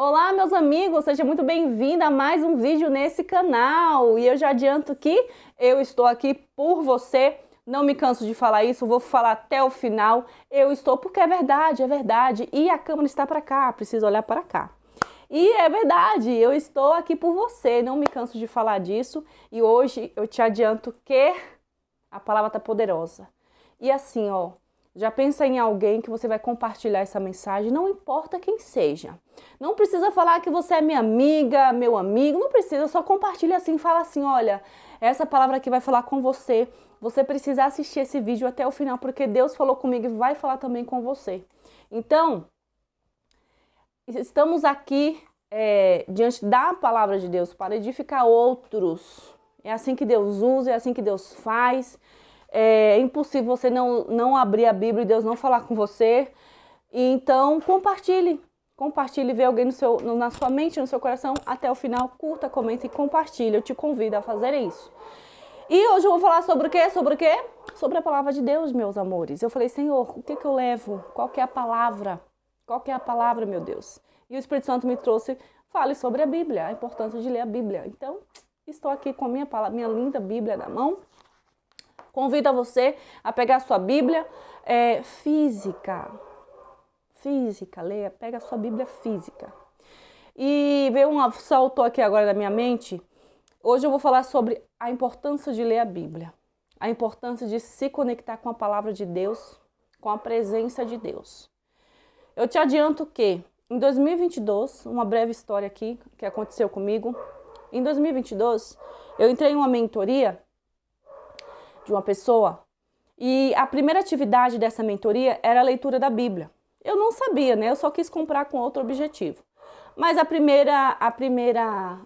Olá, meus amigos, seja muito bem-vindo a mais um vídeo nesse canal. E eu já adianto que eu estou aqui por você. Não me canso de falar isso, vou falar até o final. Eu estou porque é verdade, é verdade. E a câmera está para cá, preciso olhar para cá. E é verdade, eu estou aqui por você, não me canso de falar disso. E hoje eu te adianto que a palavra está poderosa. E assim, ó, já pensa em alguém que você vai compartilhar essa mensagem, não importa quem seja. Não precisa falar que você é minha amiga, meu amigo, não precisa, só compartilha assim, fala assim, olha, essa palavra aqui vai falar com você. Você precisa assistir esse vídeo até o final, porque Deus falou comigo e vai falar também com você. Então, estamos aqui diante da palavra de Deus para edificar outros. É assim que Deus usa, é assim que Deus faz. É impossível você não abrir a Bíblia e Deus não falar com você. Então, compartilhe. Compartilhe, vê alguém na sua mente, no seu coração, até o final. Curta, comenta e compartilhe. Eu te convido a fazer isso. E hoje eu vou falar sobre o quê? Sobre o quê? Sobre a palavra de Deus, meus amores. Eu falei, Senhor, o que eu levo? Qual que é a palavra? Qual que é a palavra, meu Deus? E o Espírito Santo me trouxe, fale sobre a Bíblia, a importância de ler a Bíblia. Então, estou aqui com a minha linda Bíblia na mão. Convido a você a pegar a sua Bíblia física. Física, leia, pega a sua Bíblia física. E veio saltou aqui agora na minha mente. Hoje eu vou falar sobre a importância de ler a Bíblia. A importância de se conectar com a palavra de Deus, com a presença de Deus. Eu te adianto que em 2022, uma breve história aqui que aconteceu comigo. Em 2022, eu entrei em uma mentoria de uma pessoa e a primeira atividade dessa mentoria era a leitura da Bíblia. Eu não sabia, né? Eu só quis comprar com outro objetivo. Mas a primeira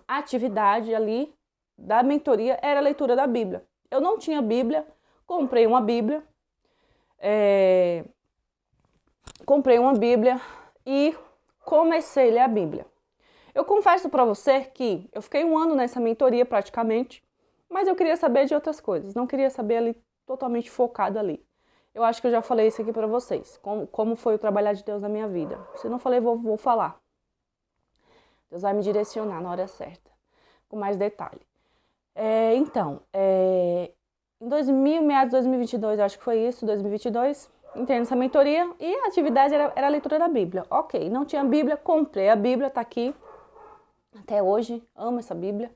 atividade ali da mentoria era a leitura da Bíblia. Eu não tinha Bíblia, comprei uma Bíblia, e comecei a ler a Bíblia. Eu confesso para você que eu fiquei um ano nessa mentoria praticamente, mas eu queria saber de outras coisas, não queria saber ali totalmente focado ali. Eu acho que eu já falei isso aqui para vocês, como foi o trabalhar de Deus na minha vida. Se não falei, vou falar. Deus vai me direcionar na hora certa, com mais detalhe. Em meados de 2022, acho que foi isso, 2022, entrei nessa mentoria e a atividade era a leitura da Bíblia. Ok, não tinha Bíblia, comprei a Bíblia, tá aqui, até hoje, amo essa Bíblia.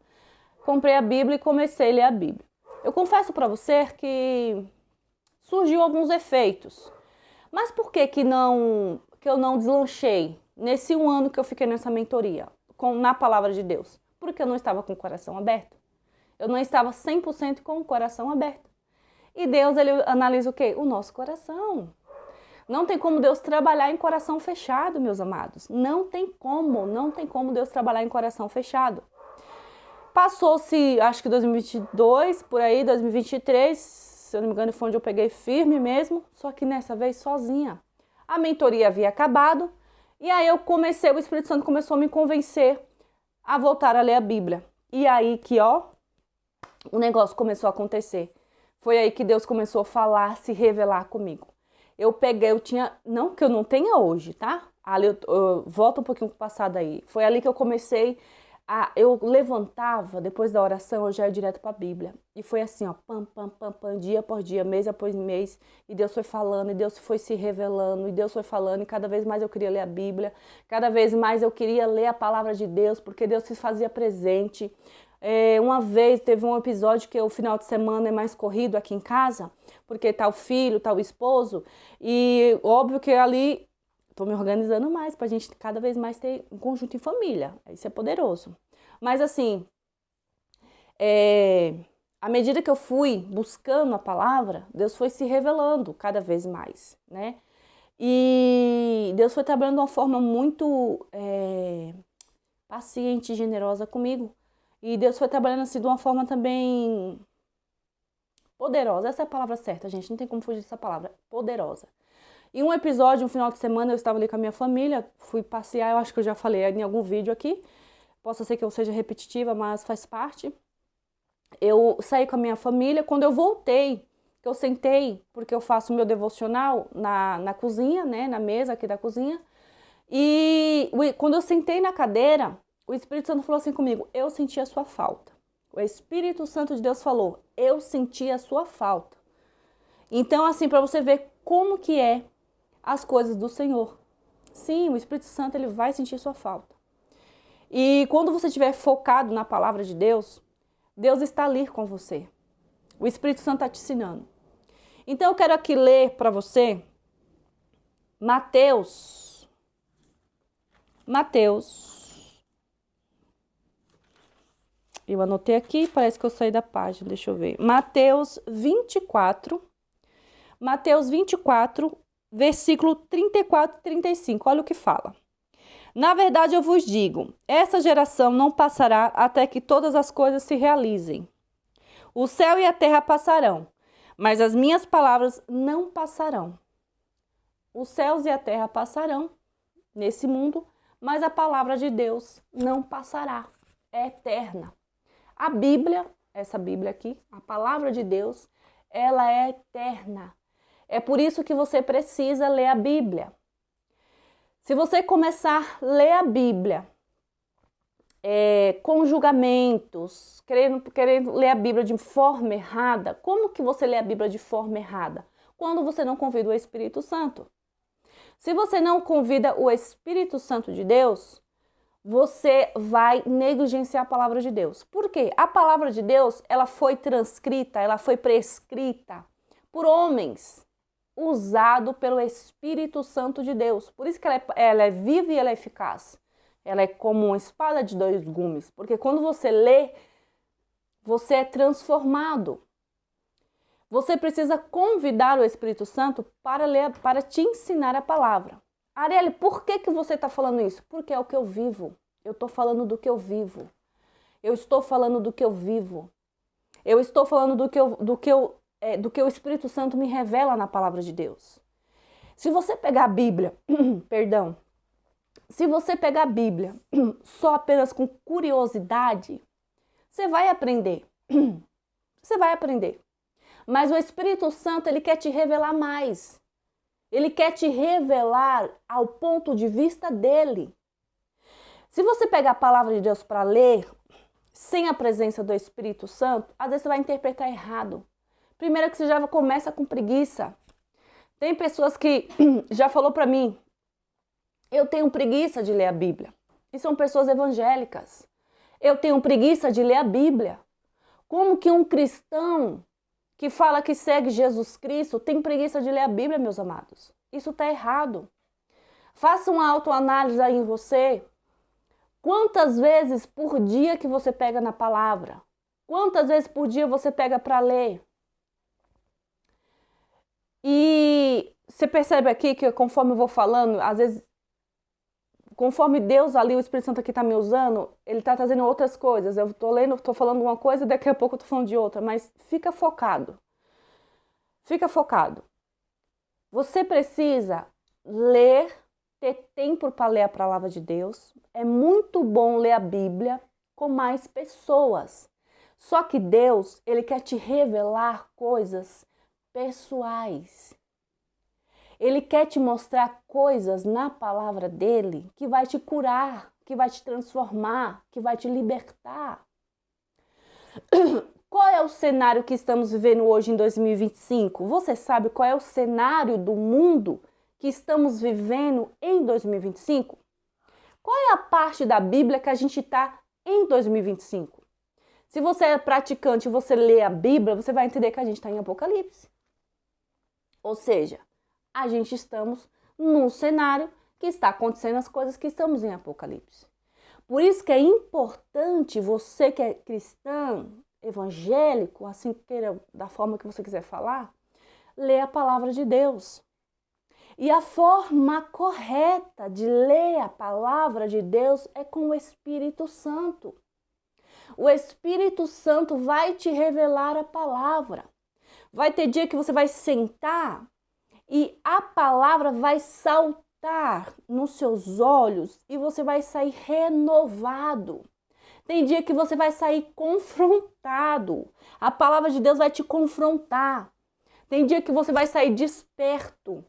Comprei a Bíblia e comecei a ler a Bíblia. Eu confesso para você que surgiu alguns efeitos. Mas por que eu não deslanchei nesse um ano que eu fiquei nessa mentoria, na palavra de Deus? Porque eu não estava com o coração aberto. Eu não estava 100% com o coração aberto. E Deus, ele analisa o quê? O nosso coração. Não tem como Deus trabalhar em coração fechado, meus amados. Não tem como Deus trabalhar em coração fechado. Passou-se, acho que 2022, por aí, 2023, se eu não me engano, foi onde eu peguei firme mesmo, só que nessa vez sozinha. A mentoria havia acabado, e aí o Espírito Santo começou a me convencer a voltar a ler a Bíblia. E aí que, o negócio começou a acontecer. Foi aí que Deus começou a falar, se revelar comigo. Eu tinha, não que eu não tenha hoje, tá? Ali eu volto um pouquinho pro passado aí. Foi ali que eu comecei eu levantava, depois da oração, eu já ia direto para a Bíblia. E foi assim, pam, pam, pam, pam, dia por dia, mês após mês. E Deus foi falando, e Deus foi se revelando, e Deus foi falando. E cada vez mais eu queria ler a Bíblia. Cada vez mais eu queria ler a palavra de Deus, porque Deus se fazia presente. Uma vez teve um episódio que o final de semana é mais corrido aqui em casa, porque tá o filho, tá o esposo. E óbvio que ali estou me organizando mais para a gente cada vez mais ter um conjunto em família. Isso é poderoso. Mas assim, à medida que eu fui buscando a palavra, Deus foi se revelando cada vez mais, né? E Deus foi trabalhando de uma forma muito paciente e generosa comigo. E Deus foi trabalhando assim de uma forma também poderosa. Essa é a palavra certa, gente. Não tem como fugir dessa palavra. Poderosa. E um episódio, um final de semana, eu estava ali com a minha família, fui passear, eu acho que eu já falei em algum vídeo aqui, possa ser que eu seja repetitiva, mas faz parte. Eu saí com a minha família, quando eu voltei, que eu sentei, porque eu faço o meu devocional na cozinha, né, na mesa aqui da cozinha, E quando eu sentei na cadeira, o Espírito Santo falou assim comigo: eu senti a sua falta. O Espírito Santo de Deus falou: eu senti a sua falta. Então, assim, para você ver como que é as coisas do Senhor. Sim, o Espírito Santo, ele vai sentir sua falta. E quando você estiver focado na palavra de Deus, Deus está ali com você. O Espírito Santo está te ensinando. Então, eu quero aqui ler para você Mateus. Eu anotei aqui, parece que eu saí da página, deixa eu ver. Mateus 24, versículo 34 e 35, olha o que fala. Na verdade, eu vos digo, essa geração não passará até que todas as coisas se realizem. O céu e a terra passarão, mas as minhas palavras não passarão. Os céus e a terra passarão nesse mundo, mas a palavra de Deus não passará, é eterna. A Bíblia, essa Bíblia aqui, a palavra de Deus, ela é eterna. É por isso que você precisa ler a Bíblia. Se você começar a ler a Bíblia com julgamentos, querendo ler a Bíblia de forma errada, como que você lê a Bíblia de forma errada? Quando você não convida o Espírito Santo. Se você não convida o Espírito Santo de Deus, você vai negligenciar a palavra de Deus. Por quê? A palavra de Deus, ela foi transcrita, ela foi prescrita por homens, usado pelo Espírito Santo de Deus. Por isso que ela é viva e ela é eficaz. Ela é como uma espada de dois gumes, porque quando você lê, você é transformado. Você precisa convidar o Espírito Santo para ler, para te ensinar a palavra. Arielle, por que você está falando isso? Porque é o que eu vivo. Eu estou falando do que eu vivo. Eu estou falando do que eu vivo. Eu estou falando do que o Espírito Santo me revela na palavra de Deus. Se você pegar a Bíblia, se você pegar a Bíblia só apenas com curiosidade, você vai aprender. Você vai aprender. Mas o Espírito Santo, ele quer te revelar mais. Ele quer te revelar ao ponto de vista dele. Se você pegar a palavra de Deus para ler, sem a presença do Espírito Santo, às vezes você vai interpretar errado. Primeiro que você já começa com preguiça. Tem pessoas que já falou para mim, eu tenho preguiça de ler a Bíblia. E são pessoas evangélicas. Eu tenho preguiça de ler a Bíblia. Como que um cristão que fala que segue Jesus Cristo tem preguiça de ler a Bíblia, meus amados? Isso está errado. Faça uma autoanálise aí em você. Quantas vezes por dia que você pega na palavra? Quantas vezes por dia você pega para ler? E você percebe aqui que conforme eu vou falando, às vezes, conforme Deus ali, o Espírito Santo aqui está me usando, ele está trazendo outras coisas. Eu estou lendo, estou falando uma coisa e daqui a pouco eu estou falando de outra, mas fica focado. Fica focado. Você precisa ler, ter tempo para ler a palavra de Deus. É muito bom ler a Bíblia com mais pessoas. Só que Deus, ele quer te revelar coisas pessoais. Ele quer te mostrar coisas na palavra dele que vai te curar, que vai te transformar, que vai te libertar. Qual é o cenário que estamos vivendo hoje em 2025? Você sabe qual é o cenário do mundo que estamos vivendo em 2025? Qual é a parte da Bíblia que a gente está em 2025? Se você é praticante e você lê a Bíblia, você vai entender que a gente está em Apocalipse. Ou seja, a gente estamos num cenário que está acontecendo as coisas que estamos em Apocalipse. Por isso que é importante você que é cristão, evangélico, assim queira, da forma que você quiser falar, ler a palavra de Deus. E a forma correta de ler a palavra de Deus é com o Espírito Santo. O Espírito Santo vai te revelar a palavra. Vai ter dia que você vai sentar e a palavra vai saltar nos seus olhos e você vai sair renovado. Tem dia que você vai sair confrontado. A palavra de Deus vai te confrontar. Tem dia que você vai sair desperto.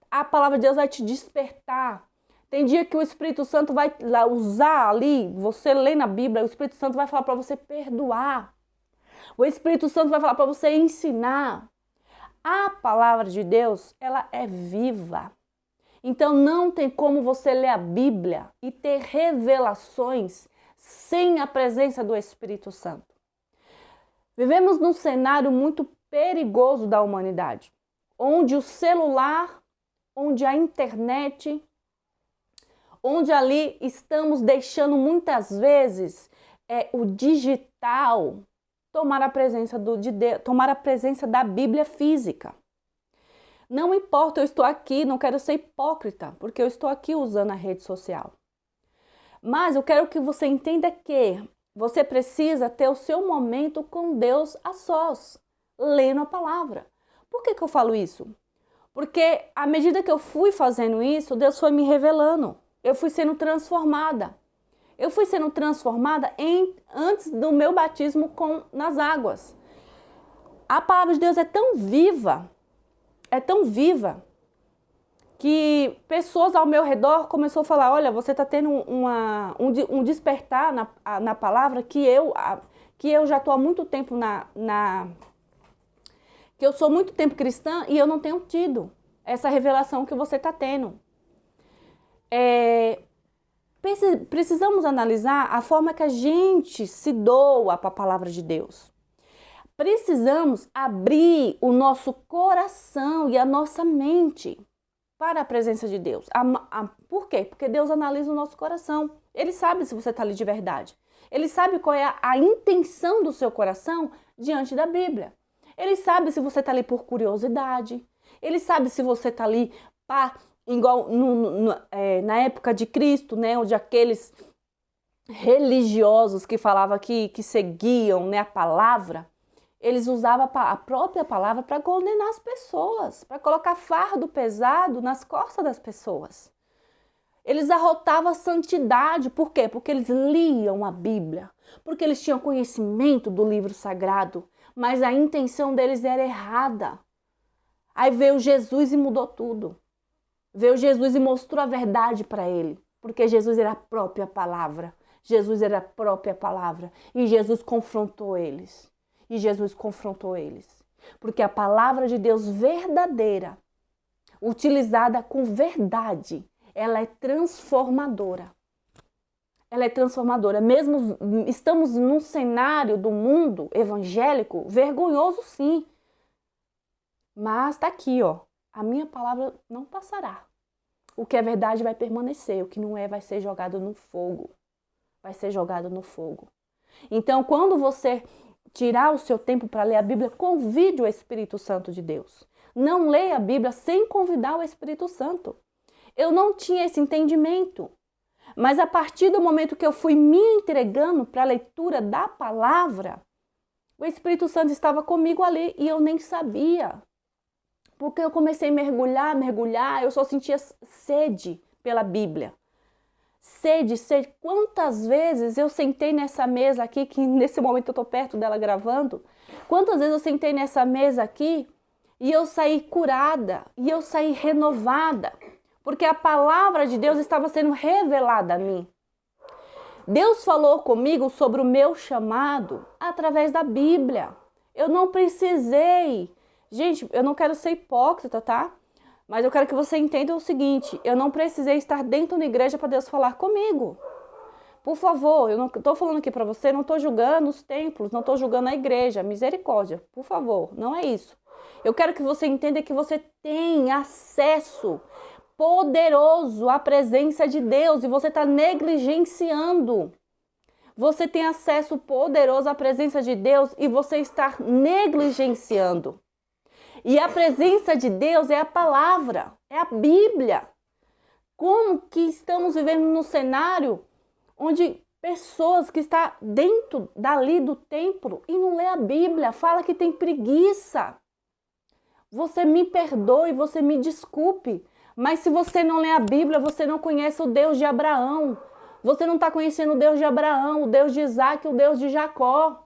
A palavra de Deus vai te despertar. Tem dia que o Espírito Santo vai lá usar ali, você lê na Bíblia, o Espírito Santo vai falar para você perdoar. O Espírito Santo vai falar para você ensinar. A palavra de Deus, ela é viva. Então não tem como você ler a Bíblia e ter revelações sem a presença do Espírito Santo. Vivemos num cenário muito perigoso da humanidade, onde o celular, onde a internet, onde ali estamos deixando muitas vezes o digital tomar a presença tomar a presença da Bíblia física. Não importa, eu estou aqui, não quero ser hipócrita, porque eu estou aqui usando a rede social. Mas eu quero que você entenda que você precisa ter o seu momento com Deus a sós, lendo a palavra. Por que eu falo isso? Porque à medida que eu fui fazendo isso, Deus foi me revelando. Eu fui sendo transformada. Eu fui sendo transformada antes do meu batismo nas águas. A palavra de Deus é tão viva, que pessoas ao meu redor começaram a falar, olha, você está tendo um despertar na palavra que eu já estou há muito tempo que eu sou muito tempo cristã e eu não tenho tido essa revelação que você está tendo. Precisamos analisar a forma que a gente se doa para a palavra de Deus. Precisamos abrir o nosso coração e a nossa mente para a presença de Deus. Por quê? Porque Deus analisa o nosso coração. Ele sabe se você está ali de verdade. Ele sabe qual é a intenção do seu coração diante da Bíblia. Ele sabe se você está ali por curiosidade. Ele sabe se você está ali igual na época de Cristo, né, onde aqueles religiosos que falavam que seguiam, né, a palavra, eles usavam a própria palavra para condenar as pessoas, para colocar fardo pesado nas costas das pessoas. Eles arrotavam a santidade. Por quê? Porque eles liam a Bíblia, porque eles tinham conhecimento do livro sagrado, mas a intenção deles era errada. Aí veio Jesus e mudou tudo. Veio Jesus e mostrou a verdade para ele, porque Jesus era a própria palavra. Jesus era a própria palavra e Jesus confrontou eles. Porque a palavra de Deus verdadeira, utilizada com verdade, ela é transformadora. Mesmo estamos num cenário do mundo evangélico vergonhoso, sim. Mas está aqui, ó. A minha palavra não passará. O que é verdade vai permanecer. O que não é vai ser jogado no fogo. Então, quando você tirar o seu tempo para ler a Bíblia, convide o Espírito Santo de Deus. Não leia a Bíblia sem convidar o Espírito Santo. Eu não tinha esse entendimento. Mas a partir do momento que eu fui me entregando para a leitura da palavra, o Espírito Santo estava comigo ali e eu nem sabia. Porque eu comecei a mergulhar, eu só sentia sede pela Bíblia. Sede. Quantas vezes eu sentei nessa mesa aqui, que nesse momento eu estou perto dela gravando, quantas vezes eu sentei nessa mesa aqui e eu saí curada, e eu saí renovada, porque a palavra de Deus estava sendo revelada a mim. Deus falou comigo sobre o meu chamado através da Bíblia. Eu não precisei. Gente, eu não quero ser hipócrita, tá? Mas eu quero que você entenda o seguinte, eu não precisei estar dentro da igreja para Deus falar comigo. Por favor, eu não estou falando aqui para você, não estou julgando os templos, não estou julgando a igreja, misericórdia, por favor, não é isso. Eu quero que você entenda que você tem acesso poderoso à presença de Deus e você está negligenciando. Você tem acesso poderoso à presença de Deus e você está negligenciando. E a presença de Deus é a palavra, é a Bíblia. Como que estamos vivendo num cenário onde pessoas que estão dentro dali do templo e não lê a Bíblia, fala que tem preguiça. Você me perdoe, você me desculpe, mas se você não lê a Bíblia, você não conhece o Deus de Abraão. Você não está conhecendo o Deus de Abraão, o Deus de Isaac, o Deus de Jacó.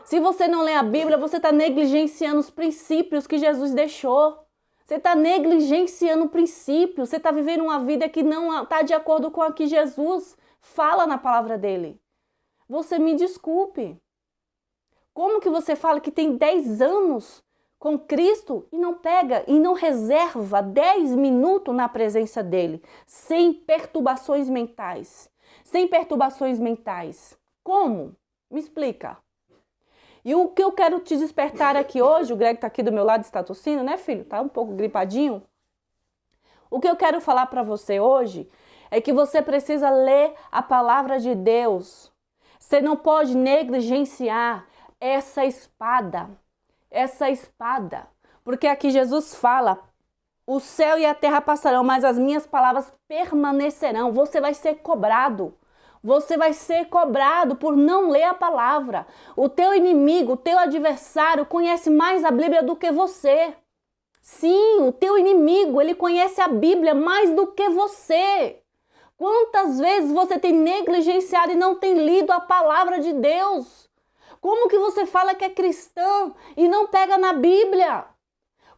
Se você não lê a Bíblia, você está negligenciando os princípios que Jesus deixou. Você está negligenciando o princípio. Você está vivendo uma vida que não está de acordo com a que Jesus fala na palavra dele. Você me desculpe. Como que você fala que tem 10 anos com Cristo e não pega e não reserva 10 minutos na presença dele, sem perturbações mentais? Sem perturbações mentais. Como? Me explica. E o que eu quero te despertar aqui hoje, o Greg tá aqui do meu lado, está tossindo, né, filho? Tá um pouco gripadinho. O que eu quero falar para você hoje é que você precisa ler a palavra de Deus. Você não pode negligenciar essa espada. Porque aqui Jesus fala, o céu e a terra passarão, mas as minhas palavras permanecerão. Você vai ser cobrado. Você vai ser cobrado por não ler a palavra. O teu inimigo, o teu adversário conhece mais a Bíblia do que você. Sim, o teu inimigo, ele conhece a Bíblia mais do que você. Quantas vezes você tem negligenciado e não tem lido a palavra de Deus? Como que você fala que é cristão e não pega na Bíblia?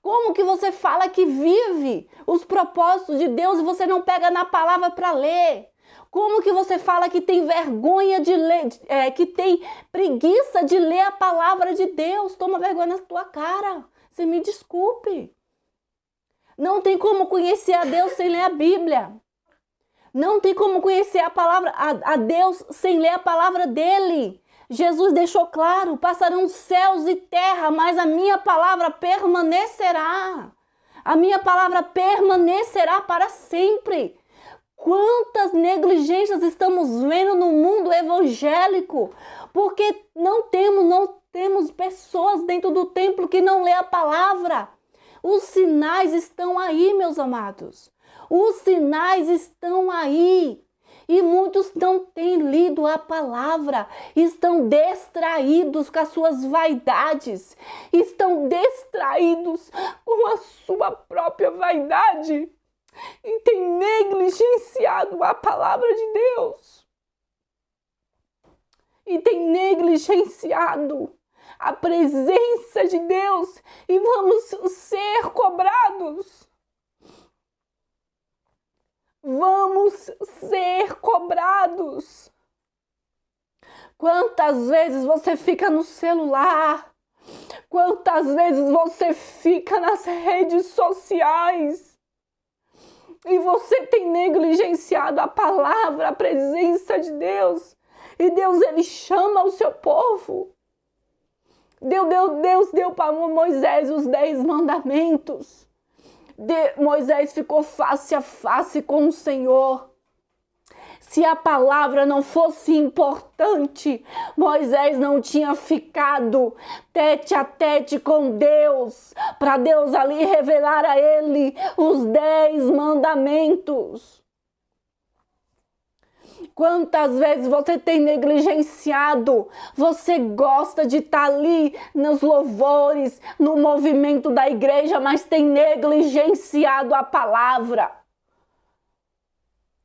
Como que você fala que vive os propósitos de Deus e você não pega na palavra para ler? Como que você fala que tem vergonha de ler, que tem preguiça de ler a palavra de Deus? Toma vergonha na tua cara. Você me desculpe. Não tem como conhecer a Deus sem ler a Bíblia. Não tem como conhecer a palavra, a Deus sem ler a palavra dele. Jesus deixou claro, passarão céus e terra, mas a minha palavra permanecerá. A minha palavra permanecerá para sempre. Quantas negligências estamos vendo no mundo evangélico? Porque não temos pessoas dentro do templo que não lê a palavra. Os sinais estão aí, meus amados. Os sinais estão aí. E muitos não têm lido a palavra, estão distraídos com as suas vaidades, estão distraídos com a sua própria vaidade e têm negligenciado a palavra de Deus. E têm negligenciado a presença de Deus e vamos ser cobrados. Vamos ser cobrados. Quantas vezes você fica no celular? Quantas vezes você fica nas redes sociais? E você tem negligenciado a palavra, a presença de Deus. E Deus, ele chama o seu povo. Deus deu para Moisés os 10 mandamentos. Moisés ficou face a face com o Senhor. Se a palavra não fosse importante, Moisés não tinha ficado tete a tete com Deus, para Deus ali revelar a ele os 10 mandamentos. Quantas vezes você tem negligenciado? Você gosta de estar ali nos louvores, no movimento da igreja, mas tem negligenciado a palavra.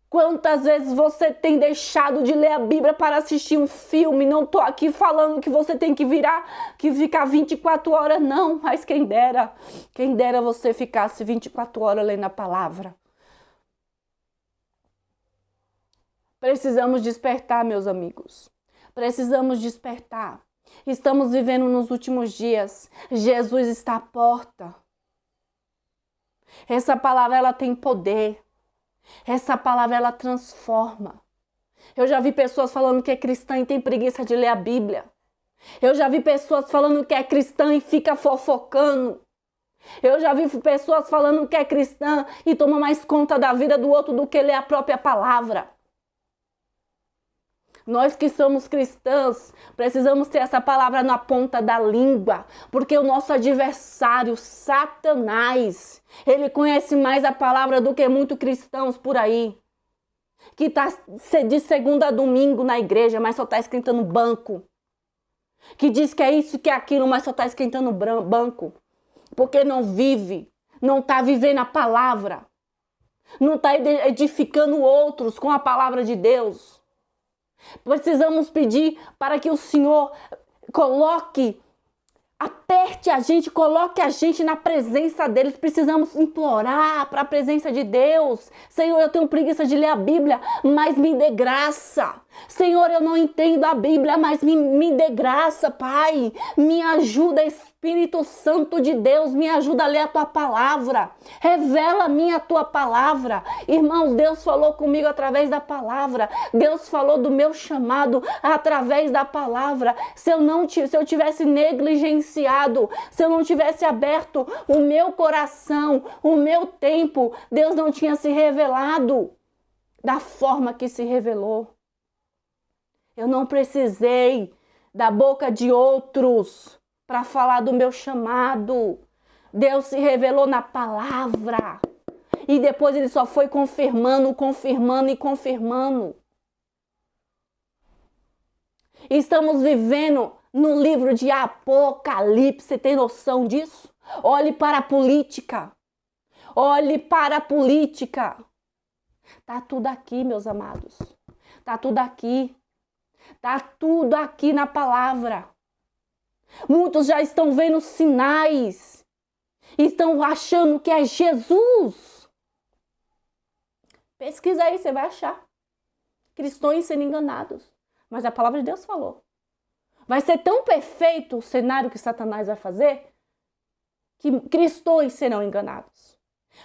Quantas vezes você tem deixado de ler a Bíblia para assistir um filme? Não estou aqui falando que você tem que ficar 24 horas, não. Mas quem dera você ficasse 24 horas lendo a palavra. Precisamos despertar, meus amigos. Precisamos despertar. Estamos vivendo nos últimos dias. Jesus está à porta. Essa palavra, ela tem poder. Essa palavra, ela transforma. Eu já vi pessoas falando que é cristã e tem preguiça de ler a Bíblia. Eu já vi pessoas falando que é cristã e fica fofocando. Eu já vi pessoas falando que é cristã e toma mais conta da vida do outro do que ler a própria palavra. Nós que somos cristãos, precisamos ter essa palavra na ponta da língua, porque o nosso adversário, Satanás, ele conhece mais a palavra do que muitos cristãos por aí, que está de segunda a domingo na igreja, mas só está esquentando banco, que diz que é isso, que é aquilo, mas só está esquentando banco, porque não vive, não está vivendo a palavra, não está edificando outros com a palavra de Deus. Precisamos pedir para que o Senhor coloque Aperte a gente, coloque a gente na presença deles. Precisamos implorar para a presença de Deus. Senhor, eu tenho preguiça de ler a Bíblia, mas me dê graça. Senhor, eu não entendo a Bíblia, mas me dê graça, Pai. Me ajuda, Espírito Santo de Deus, me ajuda a ler a tua palavra. Revela-me a tua palavra. Irmãos, Deus falou comigo através da palavra. Deus falou do meu chamado através da palavra. Se eu tivesse negligenciado, se eu não tivesse aberto o meu coração, o meu tempo, Deus não tinha se revelado da forma que se revelou. Eu não precisei da boca de outros para falar do meu chamado. Deus se revelou na palavra. E depois ele só foi confirmando. Estamos vivendo no livro de Apocalipse. Tem noção disso? Olhe para a política. Olhe para a política. Tá tudo aqui, meus amados. Tá tudo aqui. Tá tudo aqui na palavra. Muitos já estão vendo sinais. Estão achando que é Jesus. Pesquisa aí, você vai achar. Cristãos sendo enganados. Mas a palavra de Deus falou. Vai ser tão perfeito o cenário que Satanás vai fazer que cristãos serão enganados.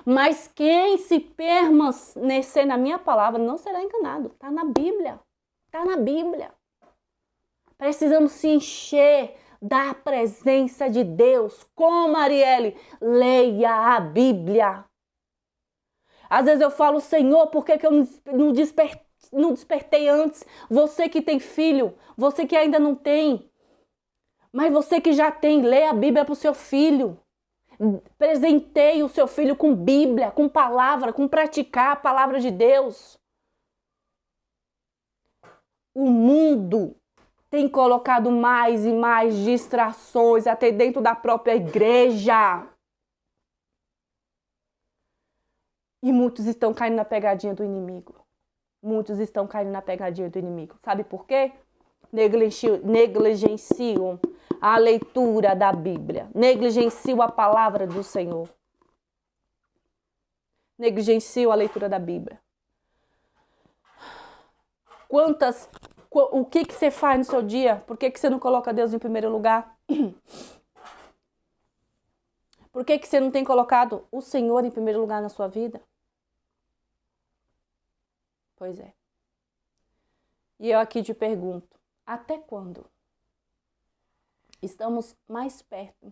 Mas quem se permanecer na minha palavra não será enganado. Está na Bíblia. Está na Bíblia. Precisamos se encher da presença de Deus. Como Marielle, leia a Bíblia. Às vezes eu falo, Senhor, por que eu não despertei antes? Você que tem filho, você que ainda não tem, mas você que já tem, lê a Bíblia para o seu filho. Presenteie o seu filho com Bíblia, com palavra, com praticar a palavra de Deus. O mundo tem colocado mais e mais distrações até dentro da própria igreja. E muitos estão caindo na pegadinha do inimigo. Muitos estão caindo na pegadinha do inimigo. Sabe por quê? Negligenciam a leitura da Bíblia. Negligenciam a palavra do Senhor. Negligenciam a leitura da Bíblia. O que você faz no seu dia? Por que você não coloca Deus em primeiro lugar? Por que você não tem colocado o Senhor em primeiro lugar na sua vida? Pois é. E eu aqui te pergunto, até quando? Estamos mais perto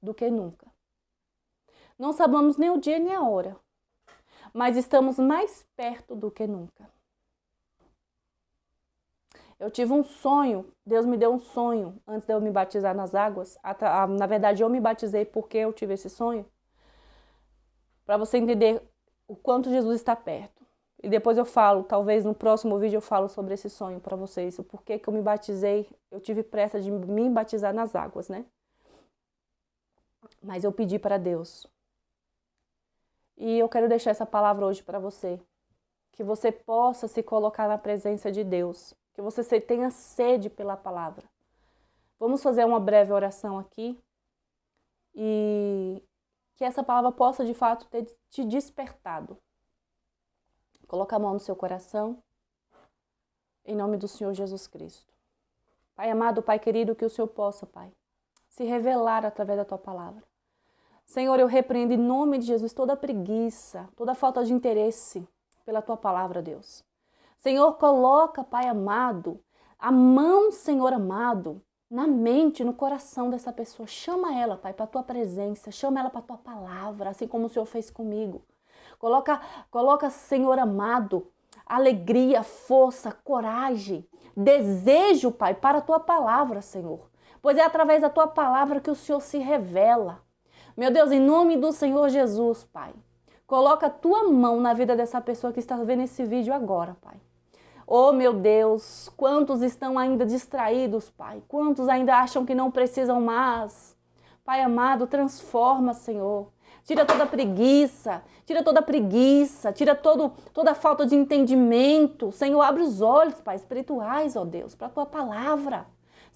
do que nunca. Não sabemos nem o dia nem a hora, mas estamos mais perto do que nunca. Eu tive um sonho, Deus me deu um sonho antes de eu me batizar nas águas. Na verdade, eu me batizei porque eu tive esse sonho. Para você entender o quanto Jesus está perto. E depois eu falo, talvez no próximo vídeo eu falo sobre esse sonho para vocês. O porquê que eu me batizei, eu tive pressa de me batizar nas águas, né? Mas eu pedi para Deus. E eu quero deixar essa palavra hoje para você. Que você possa se colocar na presença de Deus. Que você tenha sede pela palavra. Vamos fazer uma breve oração aqui. E que essa palavra possa de fato ter te despertado. Coloca a mão no seu coração, em nome do Senhor Jesus Cristo. Pai amado, Pai querido, que o Senhor possa, Pai, se revelar através da Tua palavra. Senhor, eu repreendo em nome de Jesus toda preguiça, toda falta de interesse pela Tua palavra, Deus. Senhor, coloca, Pai amado, a mão, Senhor amado, na mente, no coração dessa pessoa. Chama ela, Pai, para a Tua presença, chama ela para a Tua palavra, assim como o Senhor fez comigo. Coloca, Senhor amado, alegria, força, coragem, desejo, Pai, para a Tua palavra, Senhor. Pois é através da Tua palavra que o Senhor se revela. Meu Deus, em nome do Senhor Jesus, Pai, coloca a Tua mão na vida dessa pessoa que está vendo esse vídeo agora, Pai. Oh, meu Deus, quantos estão ainda distraídos, Pai? Quantos ainda acham que não precisam mais? Pai amado, transforma, Senhor. Tira toda a preguiça, tira toda a falta de entendimento. Senhor, abre os olhos, Pai, espirituais, ó Deus, para a Tua palavra.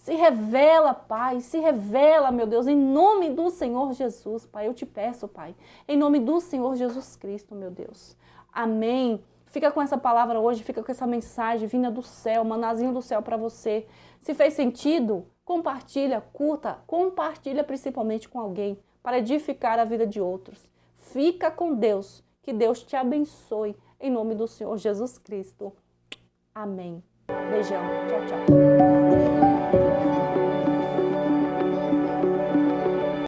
Se revela, Pai, se revela, meu Deus, em nome do Senhor Jesus, Pai. Eu te peço, Pai, em nome do Senhor Jesus Cristo, meu Deus. Amém. Fica com essa palavra hoje, fica com essa mensagem vinda do céu, manazinho do céu para você. Se fez sentido, compartilha, curta, compartilha principalmente com alguém para edificar a vida de outros. Fica com Deus, que Deus te abençoe, em nome do Senhor Jesus Cristo. Amém. Beijão. Tchau, tchau.